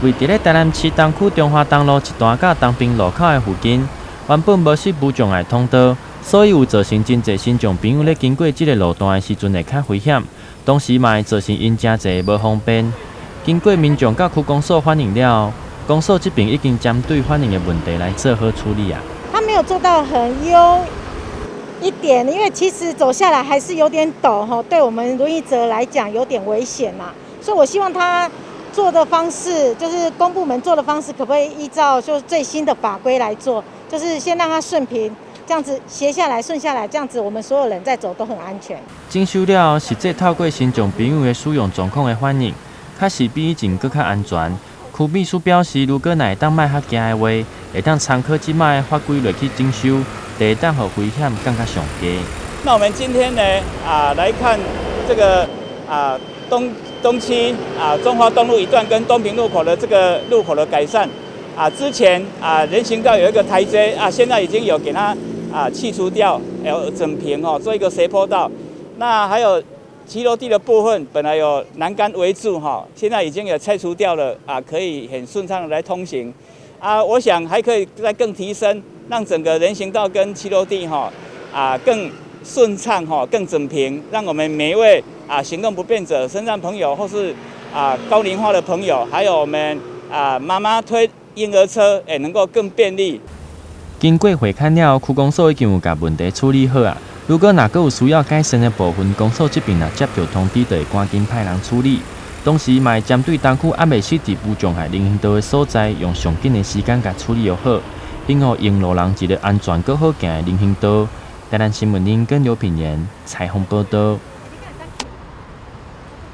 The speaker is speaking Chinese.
位伫咧台南市东区中华东路一段甲东滨路口的附近，原本无是无障碍通道，所以有造成真侪新众朋友咧经过即个路段的时阵会较危险，同时嘛会造成因真侪无方便。经过民众甲区公所反映了，公所这边已经针对反映的问题来做好处理啊。他没有做到很优一点，因为其实走下来还是有点陡哈，对我们轮椅者来讲有点危险呐。所以我希望他做的方式，就是公部门做的方式，可不可以依照就是最新的法规来做？就是先让它顺平，这样子斜下来、顺下来，这样子我们所有人在走都很安全。检修了实际透过新众朋友的使用状况的反应，确实比以前更较安全。区秘书表示，如果会当卖较行的话，会当参考即卖的法规来去检修，会当互危险更加上低。那我们今天呢来看这个东区中华东路一段跟东平路口的这个路口的改善之前人行道有一个台阶现在已经有给它去除掉，有整平做一个斜坡道。那还有骑楼地的部分，本来有栏杆围住现在已经有拆除掉了可以很顺畅的来通行我想还可以再更提升，让整个人行道跟骑楼地更顺畅更整平，让我们每一位行动不便者、身障朋友或是高龄化的朋友，还有我们妈妈推婴儿车也能够更便利。经过会勘了，区公所已经有把问题处理好如果哪个有需要改善的部分，公所这边接到通知，就会赶紧派人处理。同时，嘛会针对东区暗暝时伫无障碍人行道的所在，用上紧的时间甲处理好，并予用路人一个安全搁好行的人行道。台南新闻林跟刘品言采访报道。